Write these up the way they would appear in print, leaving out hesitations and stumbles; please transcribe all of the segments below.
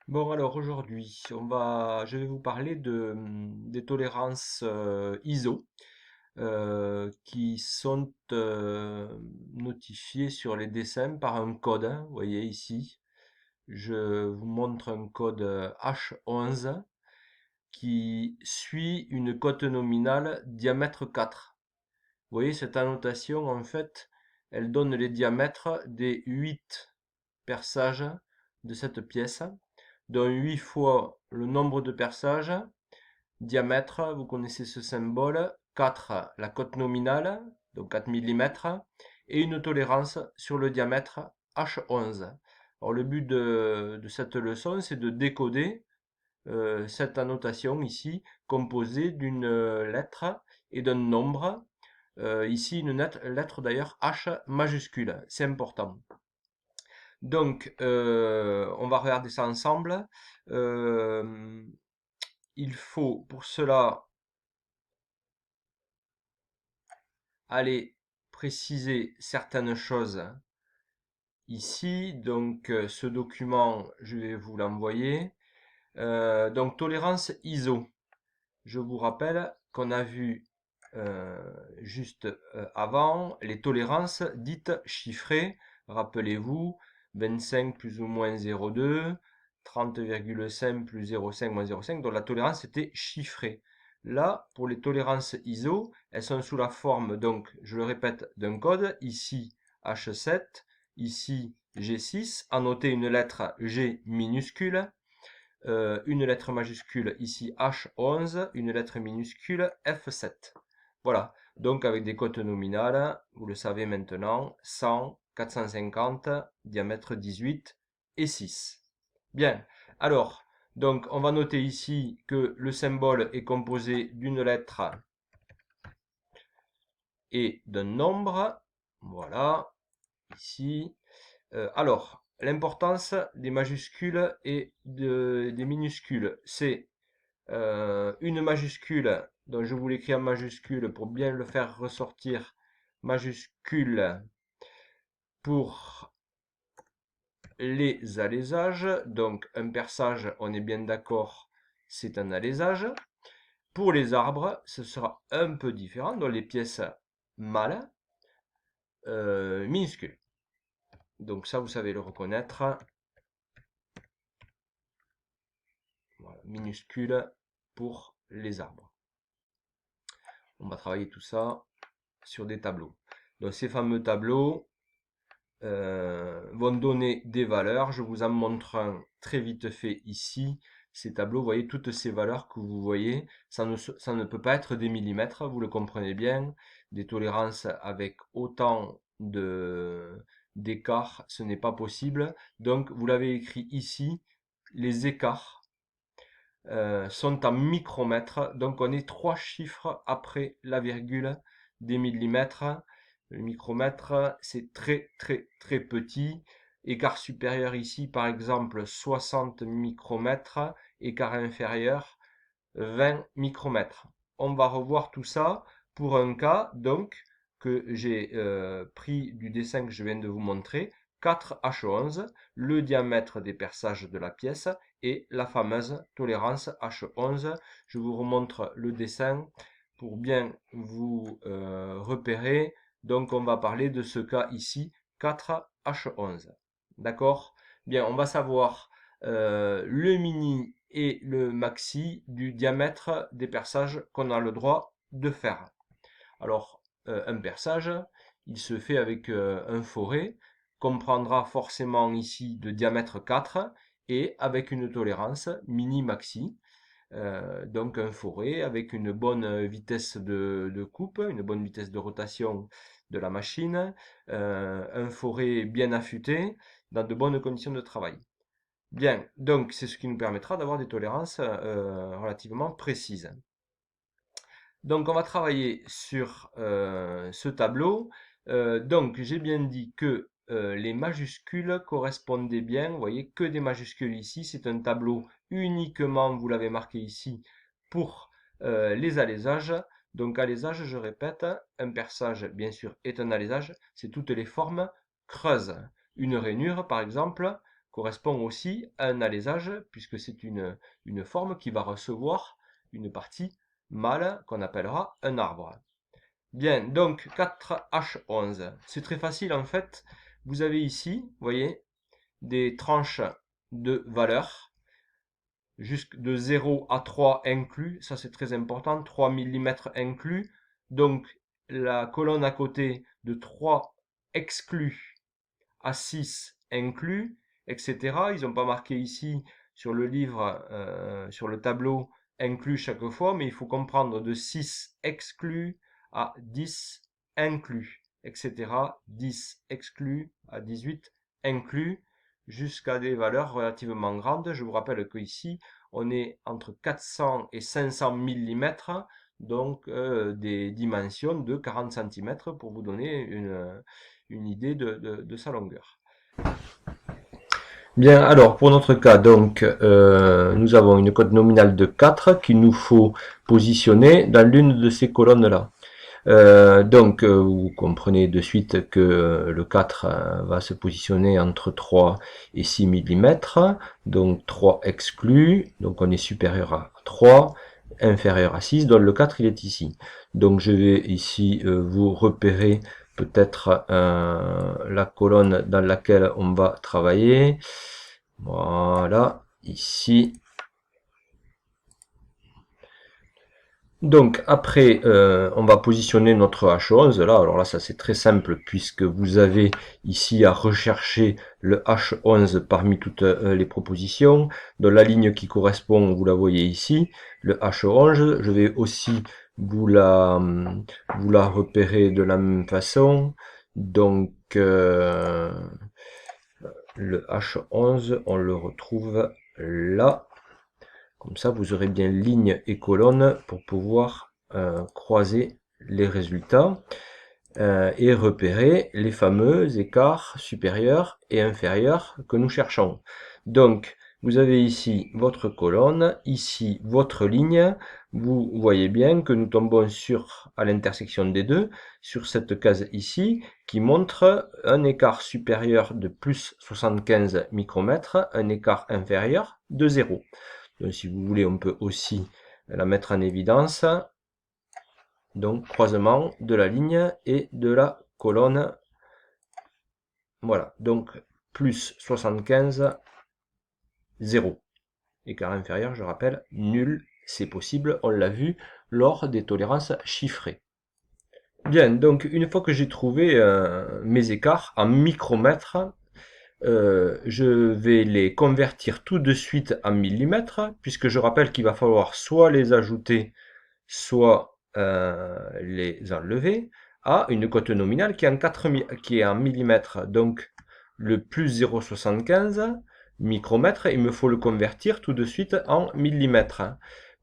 Bon, alors aujourd'hui, je vais vous parler des tolérances ISO qui sont notifiées sur les dessins par un code, hein. Vous voyez ici, je vous montre un code H11 qui suit une cote nominale diamètre 4. Vous voyez, cette annotation, en fait, elle donne les diamètres des 8 perçages de cette pièce, dont 8 fois le nombre de perçages, diamètre, vous connaissez ce symbole, 4 la cote nominale, donc 4 mm, et une tolérance sur le diamètre H11. Alors le but de cette leçon, c'est de décoder cette annotation ici, composée d'une lettre et d'un nombre. Ici, une lettre d'ailleurs H majuscule, c'est important. Donc, on va regarder ça ensemble. Euh, il faut pour cela aller préciser certaines choses ici. Donc, ce document, je vais vous l'envoyer. Donc, tolérance ISO. Je vous rappelle qu'on a vu euh, juste avant les tolérances dites chiffrées. Rappelez-vous, 25 plus ou moins 0,2, 30,5 plus 0,5 moins 0,5. Donc la tolérance était chiffrée. Là, pour les tolérances ISO, elles sont sous la forme, donc je le répète, d'un code. Ici H7, ici G6. À noter une lettre G minuscule, une lettre majuscule ici H11, une lettre minuscule F7. Voilà, donc avec des cotes nominales, vous le savez maintenant, 100, 450, diamètre 18 et 6. Bien, alors, donc on va noter ici que le symbole est composé d'une lettre et d'un nombre. Voilà, ici. Alors, l'importance des majuscules et des minuscules, c'est une majuscule, donc je vous l'écris en majuscule pour bien le faire ressortir, majuscule pour les allésages, donc un perçage, on est bien d'accord, c'est un alésage. Pour les arbres, ce sera un peu différent, dans les pièces mâles, minuscules. Donc ça, vous savez le reconnaître. Voilà, minuscule pour les arbres. On va travailler tout ça sur des tableaux. Donc ces fameux tableaux vont donner des valeurs. Je vous en montre un très vite fait ici. Ces tableaux, vous voyez toutes ces valeurs que vous voyez, ça ne peut pas être des millimètres, vous le comprenez bien. Des tolérances avec autant d'écart, ce n'est pas possible. Donc vous l'avez écrit ici, les écarts sont en micromètres. Donc on est 3 chiffres après la virgule des millimètres. Le micromètre, c'est très très très petit. Écart supérieur ici, par exemple, 60 micromètres. Écart inférieur, 20 micromètres. On va revoir tout ça pour un cas, donc, que j'ai pris du dessin que je viens de vous montrer. 4H11, le diamètre des perçages de la pièce et la fameuse tolérance H11. Je vous remontre le dessin pour bien vous repérer. Donc on va parler de ce cas ici, 4H11. D'accord? Bien, on va savoir le mini et le maxi du diamètre des perçages qu'on a le droit de faire. Alors, un perçage, il se fait avec un forêt, qu'on prendra forcément ici de diamètre 4 et avec une tolérance mini-maxi. Donc un forêt avec une bonne vitesse de coupe, une bonne vitesse de rotation de la machine, un forêt bien affûté, dans de bonnes conditions de travail. Bien, donc c'est ce qui nous permettra d'avoir des tolérances relativement précises. Donc on va travailler sur ce tableau. Donc j'ai bien dit que les majuscules correspondaient bien. Vous voyez que des majuscules ici. C'est un tableau uniquement, vous l'avez marqué ici, pour les allésages. Donc alésage, je répète, un perçage bien sûr est un alésage. C'est toutes les formes creuses. Une rainure par exemple correspond aussi à un alésage, puisque c'est une forme qui va recevoir une partie mâle qu'on appellera un arbre. Bien, donc 4H11. C'est très facile en fait. Vous avez ici, vous voyez, des tranches de valeurs, jusque de 0 à 3 inclus. Ça c'est très important, 3 mm inclus. Donc la colonne à côté de 3 exclus à 6 inclus, etc. Ils n'ont pas marqué ici sur le livre, sur le tableau, inclus chaque fois, mais il faut comprendre de 6 exclus à 10 inclus, etc. 10 exclus à 18 inclus, jusqu'à des valeurs relativement grandes. Je vous rappelle qu'ici, on est entre 400 et 500 mm, donc des dimensions de 40 cm pour vous donner une idée de sa longueur. Bien, alors pour notre cas, donc nous avons une cote nominale de 4 qu'il nous faut positionner dans l'une de ces colonnes-là. Donc vous comprenez de suite que le 4 va se positionner entre 3 et 6 mm, donc 3 exclus, donc on est supérieur à 3, inférieur à 6, donc le 4 il est ici. Donc je vais ici vous repérer peut-être la colonne dans laquelle on va travailler. Voilà, ici. Donc après, on va positionner notre H11 là. Alors là, ça c'est très simple puisque vous avez ici à rechercher le H11 parmi toutes les propositions. Donc la ligne qui correspond, vous la voyez ici, le H11. Je vais aussi vous la repérer de la même façon. Donc le H11, on le retrouve là. Comme ça, vous aurez bien ligne et colonne pour pouvoir croiser les résultats et repérer les fameux écarts supérieurs et inférieurs que nous cherchons. Donc, vous avez ici votre colonne, ici votre ligne. Vous voyez bien que nous tombons à l'intersection des deux, sur cette case ici, qui montre un écart supérieur de plus 75 micromètres, un écart inférieur de 0. Donc, si vous voulez, on peut aussi la mettre en évidence. Donc, croisement de la ligne et de la colonne. Voilà, donc plus 75, 0. Écart inférieur, je rappelle, nul. C'est possible, on l'a vu lors des tolérances chiffrées. Bien, donc une fois que j'ai trouvé mes écarts en micromètres, je vais les convertir tout de suite en millimètres, puisque je rappelle qu'il va falloir soit les ajouter, soit les enlever, à une cote nominale qui est en millimètres. Donc le plus 0,75 micromètres, il me faut le convertir tout de suite en millimètres.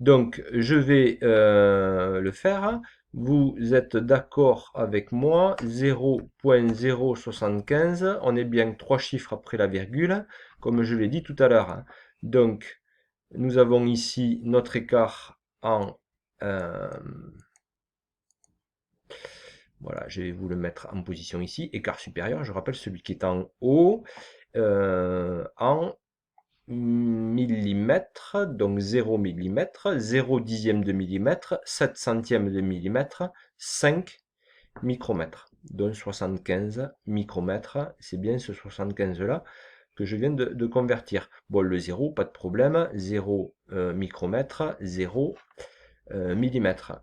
Donc je vais le faire. Vous êtes d'accord avec moi, 0,075, on est bien 3 chiffres après la virgule, comme je l'ai dit tout à l'heure. Donc, nous avons ici notre écart en... voilà, je vais vous le mettre en position ici, écart supérieur, je rappelle celui qui est en haut, en millimètres, donc 0 mm, 0 dixième de millimètre, 7 centièmes de millimètre, 5 micromètres, donc 75 micromètres, c'est bien ce 75 là que je viens de convertir. Bon, le 0, pas de problème, 0 micromètre, 0 millimètre.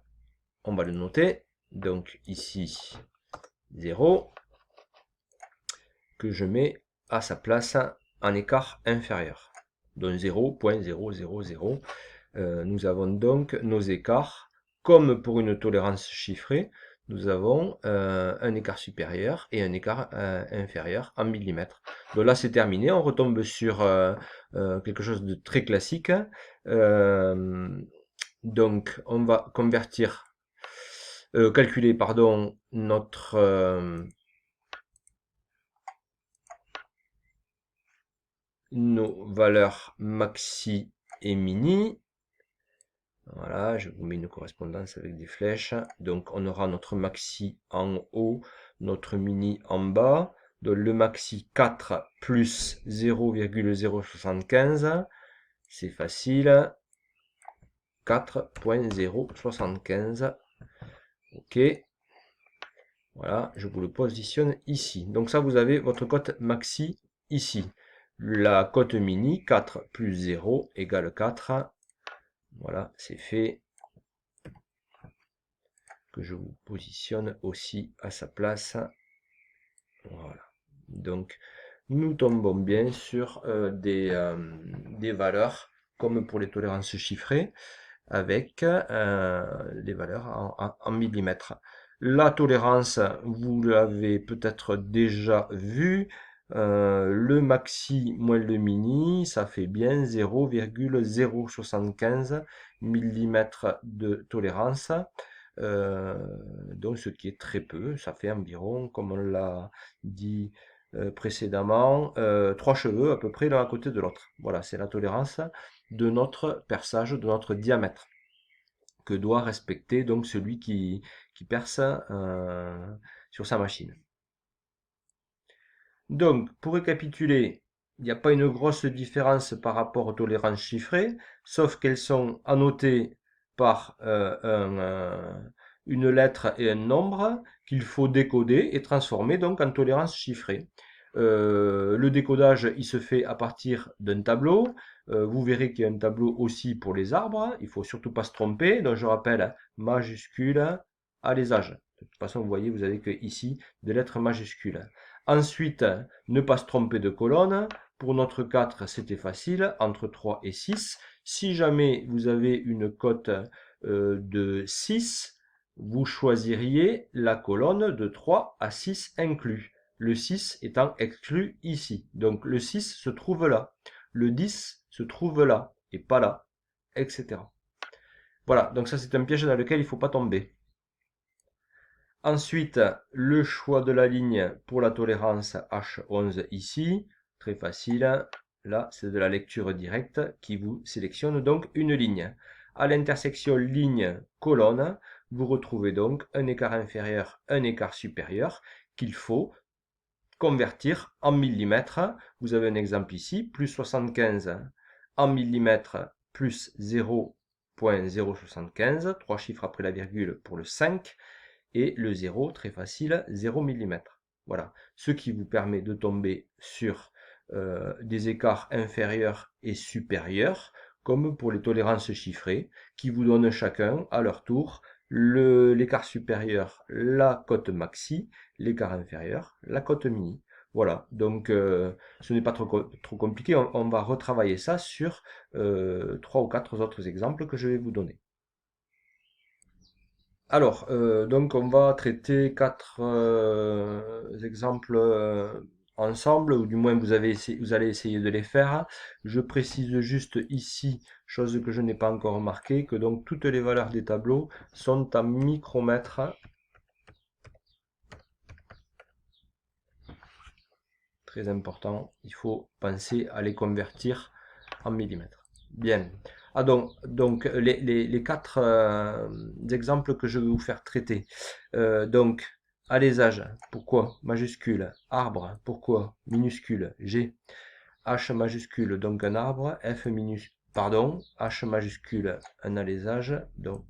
On va le noter, donc ici 0, que je mets à sa place en écart inférieur. Donc 0,000. Nous avons donc nos écarts. Comme pour une tolérance chiffrée, nous avons un écart supérieur et un écart inférieur en millimètres. Donc là, c'est terminé. On retombe sur quelque chose de très classique. Donc, on va calculer pardon, nos valeurs maxi et mini. Voilà, je vous mets une correspondance avec des flèches. Donc on aura notre maxi en haut, notre mini en bas. Donc le maxi 4 plus 0,075, c'est facile. 4.075. OK. Voilà, je vous le positionne ici. Donc ça, vous avez votre cote maxi ici. La cote mini, 4 plus 0 égale 4. Voilà, c'est fait. Que je vous positionne aussi à sa place. Voilà. Donc, nous tombons bien sur des valeurs comme pour les tolérances chiffrées avec les valeurs en millimètres. La tolérance, vous l'avez peut-être déjà vu. Le maxi moins le mini, ça fait bien 0,075 mm de tolérance. Donc ce qui est très peu, ça fait environ, comme on l'a dit précédemment, 3 cheveux à peu près l'un à côté de l'autre. Voilà, c'est la tolérance de notre perçage, de notre diamètre, que doit respecter donc celui qui perce sur sa machine. Donc, pour récapituler, il n'y a pas une grosse différence par rapport aux tolérances chiffrées, sauf qu'elles sont annotées par une lettre et un nombre qu'il faut décoder et transformer donc en tolérance chiffrée. Le décodage, il se fait à partir d'un tableau. Vous verrez qu'il y a un tableau aussi pour les arbres. Il faut surtout pas se tromper. Donc je rappelle, majuscule, alésage. De toute façon, vous voyez, vous avez que ici des lettres majuscules. Ensuite, ne pas se tromper de colonne. Pour notre 4, c'était facile, entre 3 et 6. Si jamais vous avez une cote de 6, vous choisiriez la colonne de 3 à 6 inclus. Le 6 étant exclu ici. Donc le 6 se trouve là. Le 10 se trouve là et pas là, etc. Voilà, donc ça c'est un piège dans lequel il ne faut pas tomber. Ensuite, le choix de la ligne pour la tolérance H11 ici, très facile. Là, c'est de la lecture directe qui vous sélectionne donc une ligne. À l'intersection ligne-colonne, vous retrouvez donc un écart inférieur, un écart supérieur qu'il faut convertir en millimètres. Vous avez un exemple ici, plus 75 en millimètres plus 0.075, 3 chiffres après la virgule pour le 5, et le 0, très facile, 0 mm. Voilà, ce qui vous permet de tomber sur des écarts inférieurs et supérieurs, comme pour les tolérances chiffrées, qui vous donnent chacun, à leur tour, l'écart supérieur, la cote maxi, l'écart inférieur, la cote mini. Voilà, donc ce n'est pas trop compliqué, on va retravailler ça sur 3 ou 4 autres exemples que je vais vous donner. Alors, donc on va traiter 4 exemples ensemble, ou du moins vous allez essayer de les faire. Je précise juste ici, chose que je n'ai pas encore remarqué, que donc toutes les valeurs des tableaux sont en micromètres. Très important, il faut penser à les convertir en millimètres. Bien. Ah donc les 4 exemples que je vais vous faire traiter. Donc, alésage, pourquoi majuscule, arbre, pourquoi minuscule, G, H majuscule, donc un arbre, F minuscule, pardon, H majuscule, un alésage, donc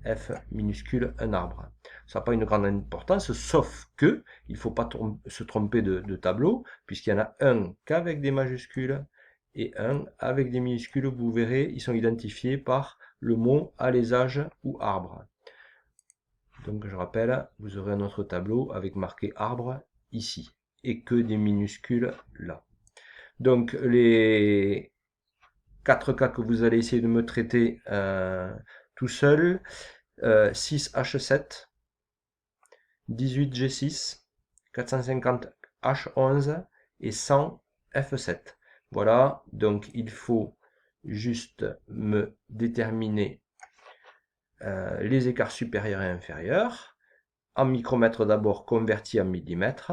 F minuscule, un arbre. Ça n'a pas une grande importance, sauf que il ne faut pas se tromper de tableau, puisqu'il y en a un qu'avec des majuscules et un avec des minuscules. Vous verrez, ils sont identifiés par le mot alésage ou arbre. Donc je rappelle, vous aurez un autre tableau avec marqué arbre ici, et que des minuscules là. Donc les 4 cas que vous allez essayer de me traiter tout seul, 6H7, 18G6, 450H11 et 100 F7. Voilà, donc il faut juste me déterminer les écarts supérieurs et inférieurs. En micromètres d'abord converti en millimètres.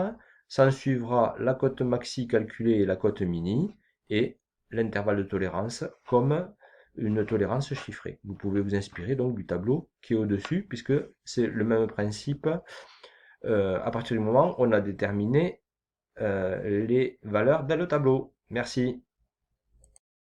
S'en suivra la cote maxi calculée et la cote mini et l'intervalle de tolérance comme une tolérance chiffrée. Vous pouvez vous inspirer donc du tableau qui est au-dessus puisque c'est le même principe. À partir du moment où on a déterminé les valeurs dans le tableau. Merci.